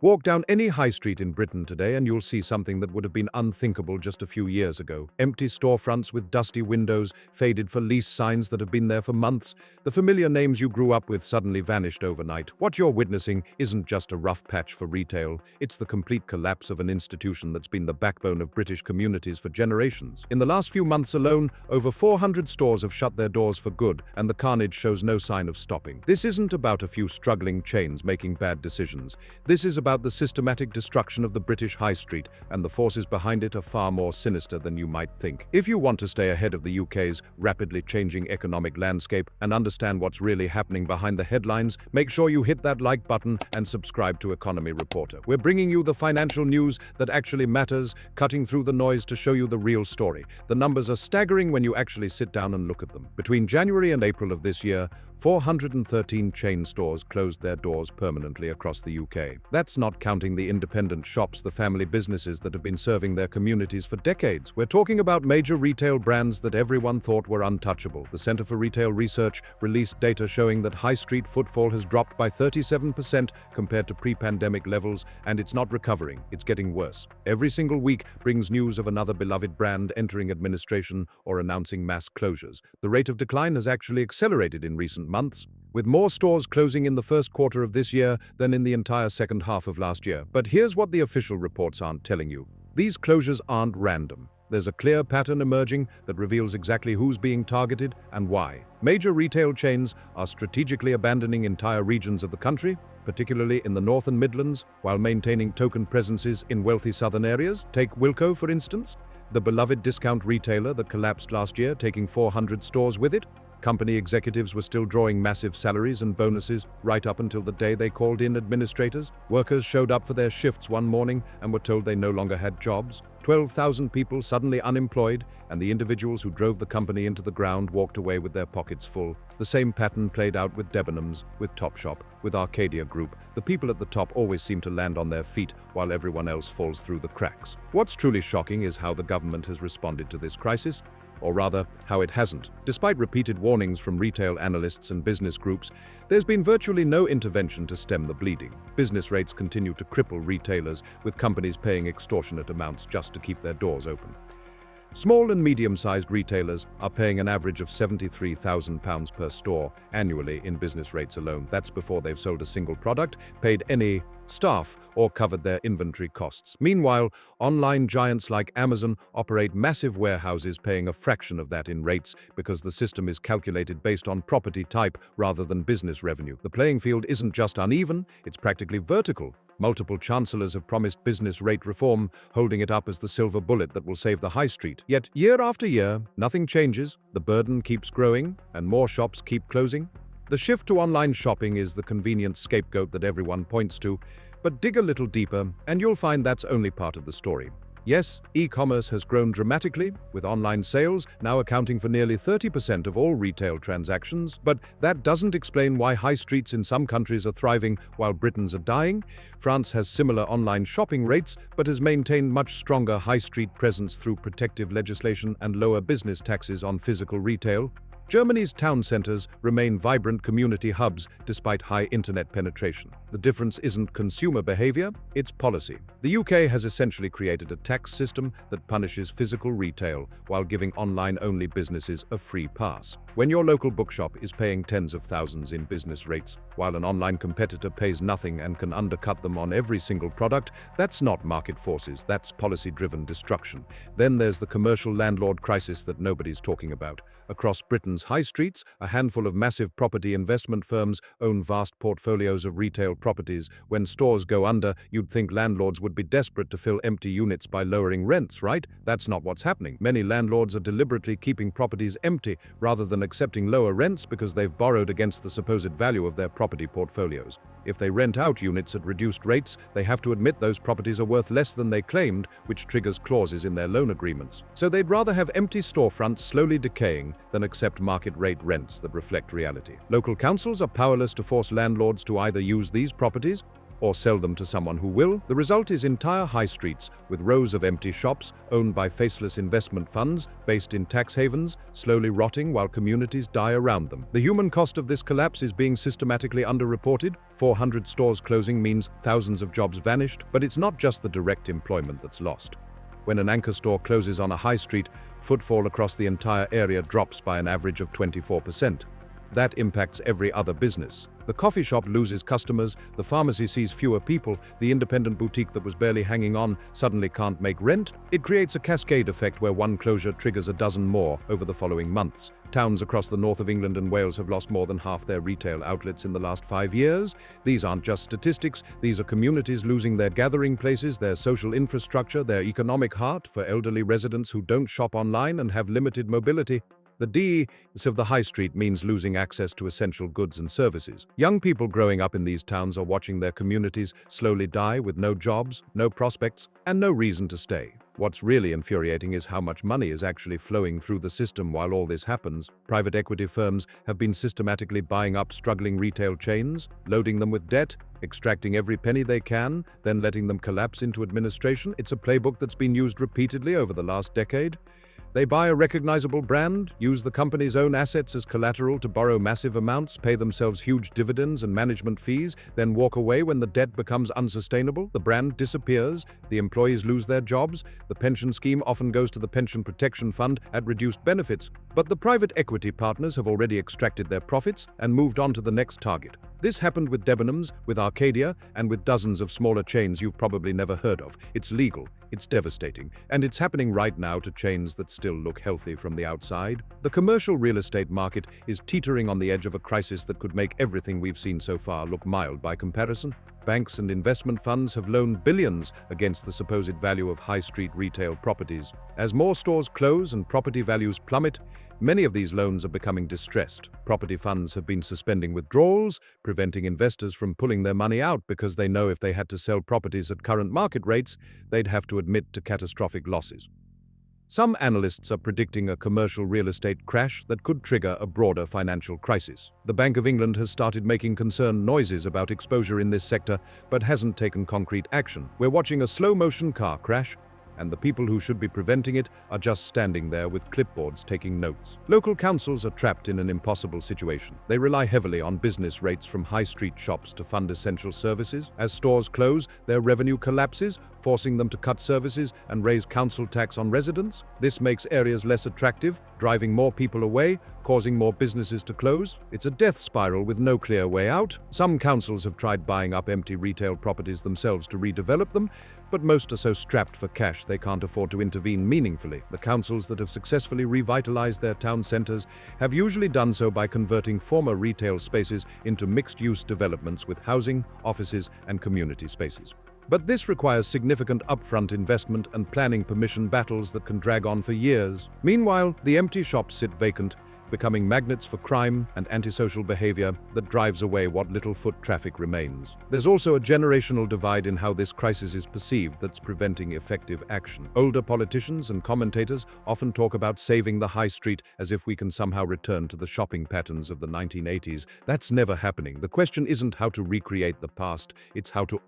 Walk down any high street in Britain today and you'll see something that would have been unthinkable just a few years ago. Empty storefronts with dusty windows, faded for lease signs that have been there for months. The familiar names you grew up with suddenly vanished overnight. What you're witnessing isn't just a rough patch for retail, it's the complete collapse of an institution that's been the backbone of British communities for generations. In the last few months alone, over 400 stores have shut their doors for good, and the carnage shows no sign of stopping. This isn't about a few struggling chains making bad decisions. This is about the systematic destruction of the British high street, and the forces behind it are far more sinister than you might think. If you want to stay ahead of the UK's rapidly changing economic landscape and understand what's really happening behind the headlines, make sure you hit that like button and subscribe to Economy Reporter. We're bringing you the financial news that actually matters, cutting through the noise to show you the real story. The numbers are staggering when you actually sit down and look at them. Between January and April of this year, 413 chain stores closed their doors permanently across the UK. That's not counting the independent shops, the family businesses that have been serving their communities for decades. We're talking about major retail brands that everyone thought were untouchable. The Centre for Retail Research released data showing that high street footfall has dropped by 37% compared to pre-pandemic levels, and it's not recovering, it's getting worse. Every single week brings news of another beloved brand entering administration or announcing mass closures. The rate of decline has actually accelerated in recent months, with more stores closing in the first quarter of this year than in the entire second half of last year. But here's what the official reports aren't telling you. These closures aren't random. There's a clear pattern emerging that reveals exactly who's being targeted and why. Major retail chains are strategically abandoning entire regions of the country, particularly in the North and Midlands, while maintaining token presences in wealthy southern areas. Take Wilko, for instance, the beloved discount retailer that collapsed last year, taking 400 stores with it. Company executives were still drawing massive salaries and bonuses right up until the day they called in administrators. Workers showed up for their shifts one morning and were told they no longer had jobs. 12,000 people suddenly unemployed, and the individuals who drove the company into the ground walked away with their pockets full. The same pattern played out with Debenhams, with Topshop, with Arcadia Group. The people at the top always seem to land on their feet while everyone else falls through the cracks. What's truly shocking is how the government has responded to this crisis. Or rather, how it hasn't. Despite repeated warnings from retail analysts and business groups, there's been virtually no intervention to stem the bleeding. Business rates continue to cripple retailers, with companies paying extortionate amounts just to keep their doors open. Small and medium-sized retailers are paying an average of £73,000 per store annually in business rates alone. That's before they've sold a single product, paid any staff, or covered their inventory costs. Meanwhile, online giants like Amazon operate massive warehouses paying a fraction of that in rates because the system is calculated based on property type rather than business revenue. The playing field isn't just uneven, it's practically vertical. Multiple chancellors have promised business rate reform, holding it up as the silver bullet that will save the high street. Yet, year after year, nothing changes, the burden keeps growing, and more shops keep closing. The shift to online shopping is the convenient scapegoat that everyone points to, but dig a little deeper, and you'll find that's only part of the story. Yes, e-commerce has grown dramatically, with online sales now accounting for nearly 30% of all retail transactions, but that doesn't explain why high streets in some countries are thriving while Britain's are dying. France has similar online shopping rates, but has maintained much stronger high street presence through protective legislation and lower business taxes on physical retail. Germany's town centers remain vibrant community hubs despite high internet penetration. The difference isn't consumer behavior, it's policy. The UK has essentially created a tax system that punishes physical retail while giving online-only businesses a free pass. When your local bookshop is paying tens of thousands in business rates, while an online competitor pays nothing and can undercut them on every single product, that's not market forces, that's policy-driven destruction. Then there's the commercial landlord crisis that nobody's talking about. Across Britain's high streets, a handful of massive property investment firms own vast portfolios of retail properties. When stores go under, you'd think landlords would be desperate to fill empty units by lowering rents, right? That's not what's happening. Many landlords are deliberately keeping properties empty rather than accepting lower rents because they've borrowed against the supposed value of their property portfolios. If they rent out units at reduced rates, they have to admit those properties are worth less than they claimed, which triggers clauses in their loan agreements. So they'd rather have empty storefronts slowly decaying than accept market rate rents that reflect reality. Local councils are powerless to force landlords to either use these properties or sell them to someone who will. The result is entire high streets with rows of empty shops owned by faceless investment funds based in tax havens, slowly rotting while communities die around them. The human cost of this collapse is being systematically underreported. 400 stores closing means thousands of jobs vanished, but it's not just the direct employment that's lost. When an anchor store closes on a high street, footfall across the entire area drops by an average of 24%. That impacts every other business. The coffee shop loses customers, the pharmacy sees fewer people, the independent boutique that was barely hanging on suddenly can't make rent. It creates a cascade effect where one closure triggers a dozen more over the following months. Towns across the north of England and Wales have lost more than half their retail outlets in the last 5 years. These aren't just statistics, these are communities losing their gathering places, their social infrastructure, their economic heart for elderly residents who don't shop online and have limited mobility. The death of the high street means losing access to essential goods and services. Young people growing up in these towns are watching their communities slowly die with no jobs, no prospects, and no reason to stay. What's really infuriating is how much money is actually flowing through the system while all this happens. Private equity firms have been systematically buying up struggling retail chains, loading them with debt, extracting every penny they can, then letting them collapse into administration. It's a playbook that's been used repeatedly over the last decade. They buy a recognizable brand, use the company's own assets as collateral to borrow massive amounts, pay themselves huge dividends and management fees, then walk away when the debt becomes unsustainable. The brand disappears, the employees lose their jobs, the pension scheme often goes to the pension protection fund at reduced benefits. But the private equity partners have already extracted their profits and moved on to the next target. This happened with Debenhams, with Arcadia, and with dozens of smaller chains you've probably never heard of. It's legal, it's devastating, and it's happening right now to chains that still look healthy from the outside. The commercial real estate market is teetering on the edge of a crisis that could make everything we've seen so far look mild by comparison. Banks and investment funds have loaned billions against the supposed value of high street retail properties. As more stores close and property values plummet, many of these loans are becoming distressed. Property funds have been suspending withdrawals, preventing investors from pulling their money out because they know if they had to sell properties at current market rates, they'd have to admit to catastrophic losses. Some analysts are predicting a commercial real estate crash that could trigger a broader financial crisis. The Bank of England has started making concerned noises about exposure in this sector, but hasn't taken concrete action. We're watching a slow-motion car crash, and the people who should be preventing it are just standing there with clipboards taking notes. Local councils are trapped in an impossible situation. They rely heavily on business rates from high street shops to fund essential services. As stores close, their revenue collapses, forcing them to cut services and raise council tax on residents. This makes areas less attractive, driving more people away, causing more businesses to close. It's a death spiral with no clear way out. Some councils have tried buying up empty retail properties themselves to redevelop them, but most are so strapped for cash they can't afford to intervene meaningfully. The councils that have successfully revitalized their town centers have usually done so by converting former retail spaces into mixed-use developments with housing, offices, and community spaces. But this requires significant upfront investment and planning permission battles that can drag on for years. Meanwhile, the empty shops sit vacant, becoming magnets for crime and antisocial behavior that drives away what little foot traffic remains. There's also a generational divide in how this crisis is perceived that's preventing effective action. Older politicians and commentators often talk about saving the high street as if we can somehow return to the shopping patterns of the 1980s. That's never happening. The question isn't how to recreate the past, it's how to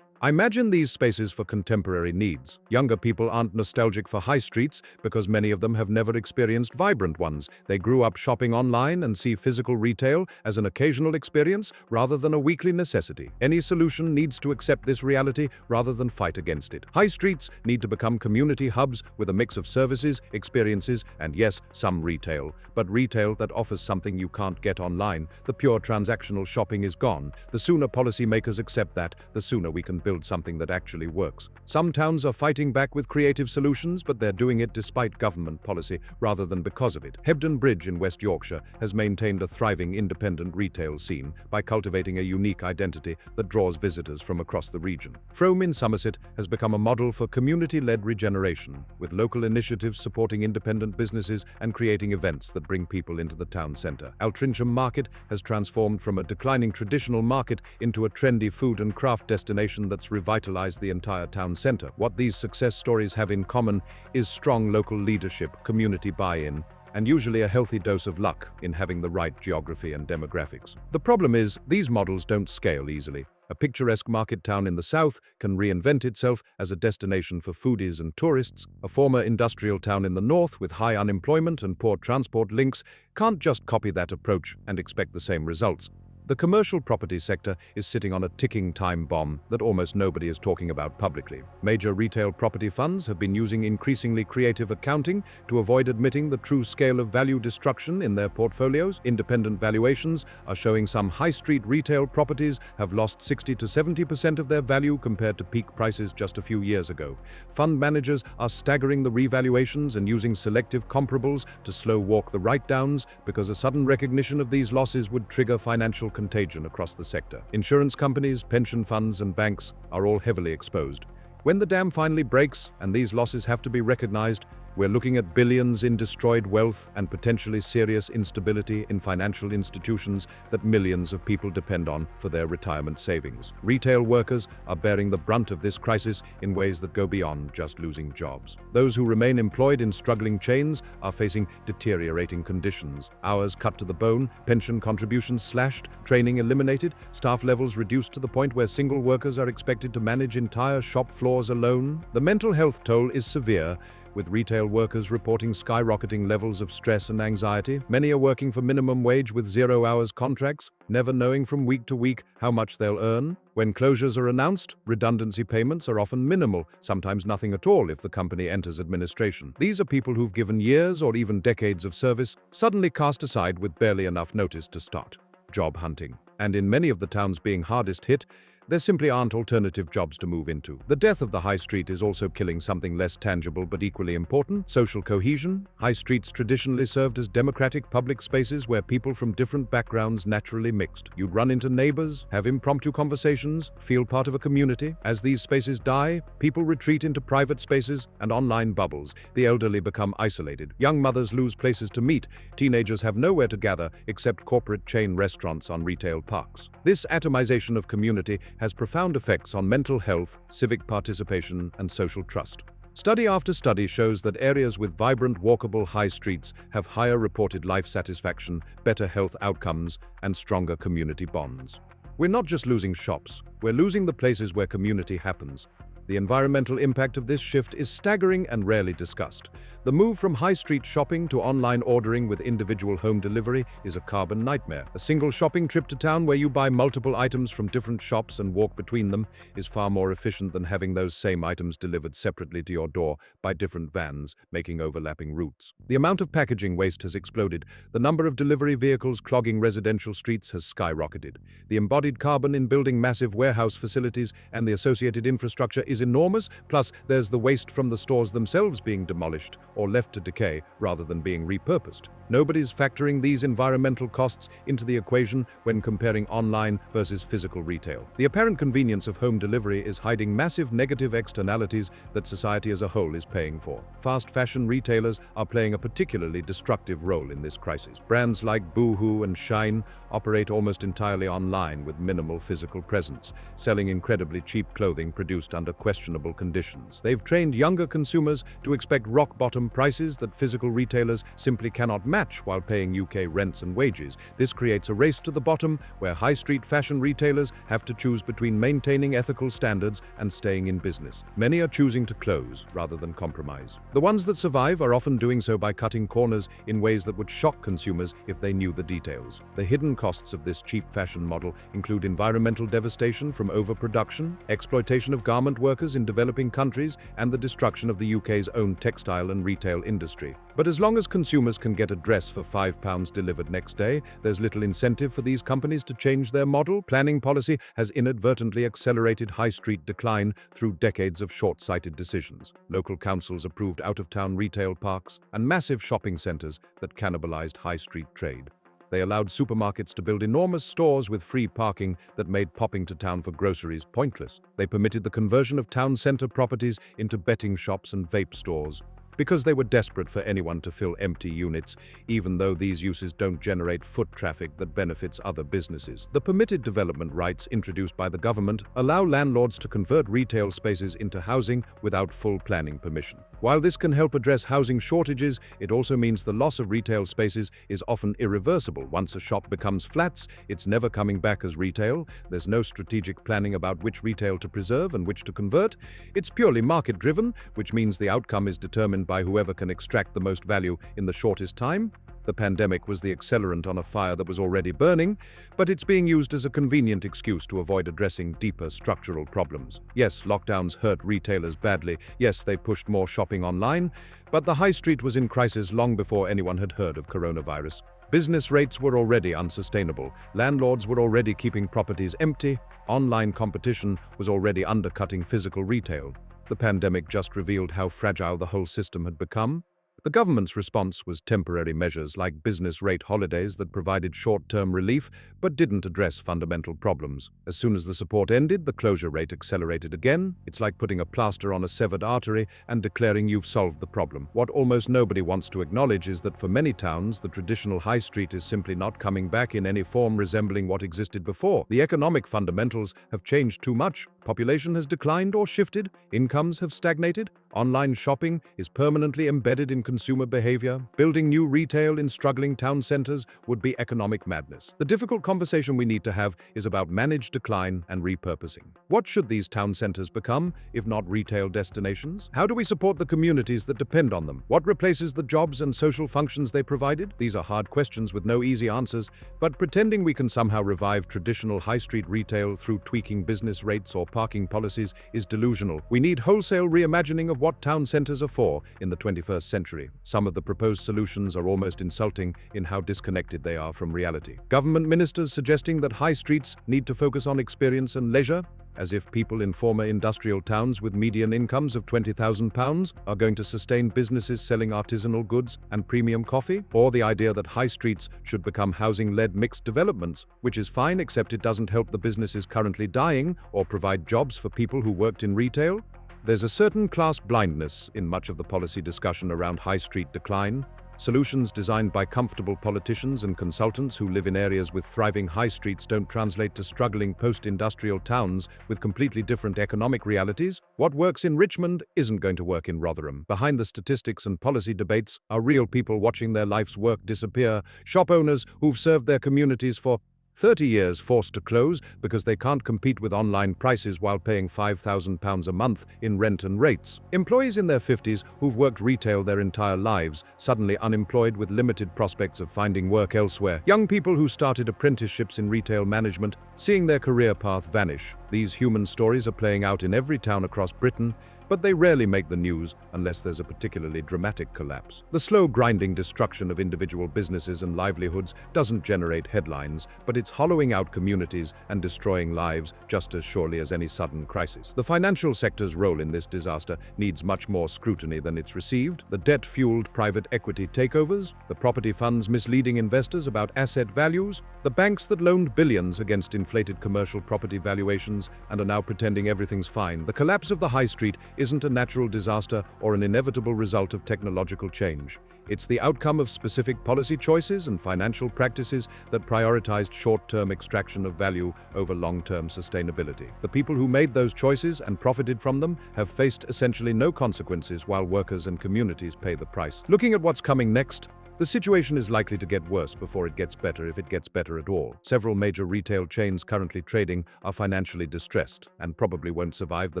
I imagine these spaces for contemporary needs. Younger people aren't nostalgic for high streets because many of them have never experienced vibrant ones. They grew up shopping online and see physical retail as an occasional experience rather than a weekly necessity. Any solution needs to accept this reality rather than fight against it. High streets need to become community hubs with a mix of services, experiences, and yes, some retail. But retail that offers something you can't get online. The pure transactional shopping is gone. The sooner policymakers accept that, the sooner we can build something that actually works. Some towns are fighting back with creative solutions, but they're doing it despite government policy rather than because of it. Hebden Bridge in West Yorkshire has maintained a thriving independent retail scene by cultivating a unique identity that draws visitors from across the region. Frome in Somerset has become a model for community-led regeneration, with local initiatives supporting independent businesses and creating events that bring people into the town centre. Altrincham Market has transformed from a declining traditional market into a trendy food and craft destination that's revitalized the entire town center. What these success stories have in common is strong local leadership, community buy-in, and usually a healthy dose of luck in having the right geography and demographics. The problem is, these models don't scale easily. A picturesque market town in the south can reinvent itself as a destination for foodies and tourists. A former industrial town in the north with high unemployment and poor transport links can't just copy that approach and expect the same results. The commercial property sector is sitting on a ticking time bomb that almost nobody is talking about publicly. Major retail property funds have been using increasingly creative accounting to avoid admitting the true scale of value destruction in their portfolios. Independent valuations are showing some high street retail properties have lost 60 to 70% of their value compared to peak prices just a few years ago. Fund managers are staggering the revaluations and using selective comparables to slow walk the write-downs because a sudden recognition of these losses would trigger financial contagion across the sector. Insurance companies, pension funds, and banks are all heavily exposed. When the dam finally breaks and these losses have to be recognized, we're looking at billions in destroyed wealth and potentially serious instability in financial institutions that millions of people depend on for their retirement savings. Retail workers are bearing the brunt of this crisis in ways that go beyond just losing jobs. Those who remain employed in struggling chains are facing deteriorating conditions. Hours cut to the bone, pension contributions slashed, training eliminated, staff levels reduced to the point where single workers are expected to manage entire shop floors alone. The mental health toll is severe, with retail workers reporting skyrocketing levels of stress and anxiety. Many are working for minimum wage with 0-hours contracts, never knowing from week to week how much they'll earn. When closures are announced, redundancy payments are often minimal, sometimes nothing at all if the company enters administration. These are people who've given years or even decades of service, suddenly cast aside with barely enough notice to start job hunting. And in many of the towns being hardest hit, there simply aren't alternative jobs to move into. The death of the high street is also killing something less tangible but equally important: social cohesion. High streets traditionally served as democratic public spaces where people from different backgrounds naturally mixed. You'd run into neighbors, have impromptu conversations, feel part of a community. As these spaces die, people retreat into private spaces and online bubbles. The elderly become isolated. Young mothers lose places to meet. Teenagers have nowhere to gather except corporate chain restaurants on retail parks. This atomization of community has profound effects on mental health, civic participation, and social trust. Study after study shows that areas with vibrant, walkable high streets have higher reported life satisfaction, better health outcomes, and stronger community bonds. We're not just losing shops, we're losing the places where community happens. The environmental impact of this shift is staggering and rarely discussed. The move from high street shopping to online ordering with individual home delivery is a carbon nightmare. A single shopping trip to town where you buy multiple items from different shops and walk between them is far more efficient than having those same items delivered separately to your door by different vans, making overlapping routes. The amount of packaging waste has exploded. The number of delivery vehicles clogging residential streets has skyrocketed. The embodied carbon in building massive warehouse facilities and the associated infrastructure is enormous, plus there's the waste from the stores themselves being demolished or left to decay rather than being repurposed. Nobody's factoring these environmental costs into the equation when comparing online versus physical retail. The apparent convenience of home delivery is hiding massive negative externalities that society as a whole is paying for. Fast fashion retailers are playing a particularly destructive role in this crisis. Brands like Boohoo and Shine operate almost entirely online with minimal physical presence, selling incredibly cheap clothing produced under questionable conditions. They've trained younger consumers to expect rock-bottom prices that physical retailers simply cannot match while paying UK rents and wages. This creates a race to the bottom where high street fashion retailers have to choose between maintaining ethical standards and staying in business. Many are choosing to close rather than compromise. The ones that survive are often doing so by cutting corners in ways that would shock consumers if they knew the details. The hidden costs of this cheap fashion model include environmental devastation from overproduction, exploitation of garment workers in developing countries, and the destruction of the UK's own textile and retail industry. But as long as consumers can get a dress for £5 delivered next day, there's little incentive for these companies to change their model. Planning policy has inadvertently accelerated high street decline through decades of short-sighted decisions. Local councils approved out-of-town retail parks and massive shopping centres that cannibalized high street trade. They allowed supermarkets to build enormous stores with free parking that made popping to town for groceries pointless. They permitted the conversion of town centre properties into betting shops and vape stores. because they were desperate for anyone to fill empty units, even though these uses don't generate foot traffic that benefits other businesses. The permitted development rights introduced by the government allow landlords to convert retail spaces into housing without full planning permission. While this can help address housing shortages, it also means the loss of retail spaces is often irreversible. Once a shop becomes flats, it's never coming back as retail. There's no strategic planning about which retail to preserve and which to convert. It's purely market-driven, which means the outcome is determined by whoever can extract the most value in the shortest time. The pandemic was the accelerant on a fire that was already burning, but it's being used as a convenient excuse to avoid addressing deeper structural problems. Yes, lockdowns hurt retailers badly. Yes, they pushed more shopping online, but the high street was in crisis long before anyone had heard of coronavirus. Business rates were already unsustainable. Landlords were already keeping properties empty. Online competition was already undercutting physical retail. The pandemic just revealed how fragile the whole system had become. The government's response was temporary measures like business rate holidays that provided short-term relief but didn't address fundamental problems. As soon as the support ended, the closure rate accelerated again. It's like putting a plaster on a severed artery and declaring you've solved the problem. What almost nobody wants to acknowledge is that for many towns, the traditional high street is simply not coming back in any form resembling what existed before. The economic fundamentals have changed too much. Population has declined or shifted. Incomes have stagnated. Online shopping is permanently embedded in consumer behavior. Building new retail in struggling town centers would be economic madness. The difficult conversation we need to have is about managed decline and repurposing. What should these town centers become, if not retail destinations? How do we support the communities that depend on them? What replaces the jobs and social functions they provided? These are hard questions with no easy answers, but pretending we can somehow revive traditional high street retail through tweaking business rates or parking policies is delusional. We need wholesale reimagining of what town centers are for in the 21st century. Some of the proposed solutions are almost insulting in how disconnected they are from reality. Government ministers suggesting that high streets need to focus on experience and leisure, as if people in former industrial towns with median incomes of £20,000 are going to sustain businesses selling artisanal goods and premium coffee, or the idea that high streets should become housing-led mixed developments, which is fine except it doesn't help the businesses currently dying or provide jobs for people who worked in retail. There's a certain class blindness in much of the policy discussion around high street decline. Solutions designed by comfortable politicians and consultants who live in areas with thriving high streets don't translate to struggling post-industrial towns with completely different economic realities. What works in Richmond isn't going to work in Rotherham. Behind the statistics and policy debates are real people watching their life's work disappear, shop owners who've served their communities for 30 years forced to close because they can't compete with online prices while paying £5,000 a month in rent and rates. Employees in their 50s who've worked retail their entire lives, suddenly unemployed with limited prospects of finding work elsewhere. Young people who started apprenticeships in retail management, seeing their career path vanish. These human stories are playing out in every town across Britain, but they rarely make the news unless there's a particularly dramatic collapse. The slow grinding destruction of individual businesses and livelihoods doesn't generate headlines, but it's hollowing out communities and destroying lives just as surely as any sudden crisis. The financial sector's role in this disaster needs much more scrutiny than it's received. The debt-fueled private equity takeovers, the property funds misleading investors about asset values, the banks that loaned billions against inflated commercial property valuations and are now pretending everything's fine. The collapse of the high street isn't a natural disaster or an inevitable result of technological change. It's the outcome of specific policy choices and financial practices that prioritized short-term extraction of value over long-term sustainability. The people who made those choices and profited from them have faced essentially no consequences while workers and communities pay the price. Looking at what's coming next, the situation is likely to get worse before it gets better, if it gets better at all. Several major retail chains currently trading are financially distressed and probably won't survive the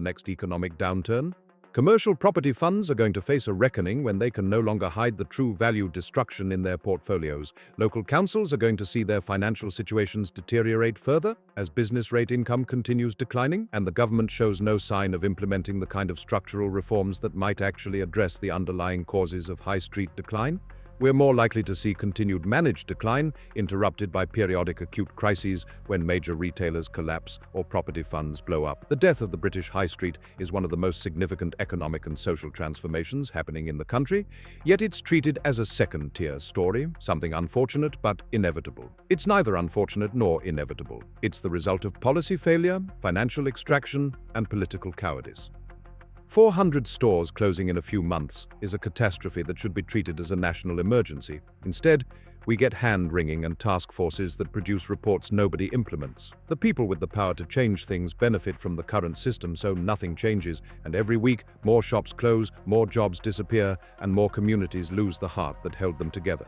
next economic downturn. Commercial property funds are going to face a reckoning when they can no longer hide the true value destruction in their portfolios. Local councils are going to see their financial situations deteriorate further as business rate income continues declining, and the government shows no sign of implementing the kind of structural reforms that might actually address the underlying causes of high street decline. We're more likely to see continued managed decline, interrupted by periodic acute crises when major retailers collapse or property funds blow up. The death of the British High Street is one of the most significant economic and social transformations happening in the country, yet it's treated as a second-tier story, something unfortunate but inevitable. It's neither unfortunate nor inevitable. It's the result of policy failure, financial extraction, and political cowardice. 400 stores closing in a few months is a catastrophe that should be treated as a national emergency. Instead, we get hand-wringing and task forces that produce reports nobody implements. The people with the power to change things benefit from the current system, so nothing changes, and every week, more shops close, more jobs disappear, and more communities lose the heart that held them together.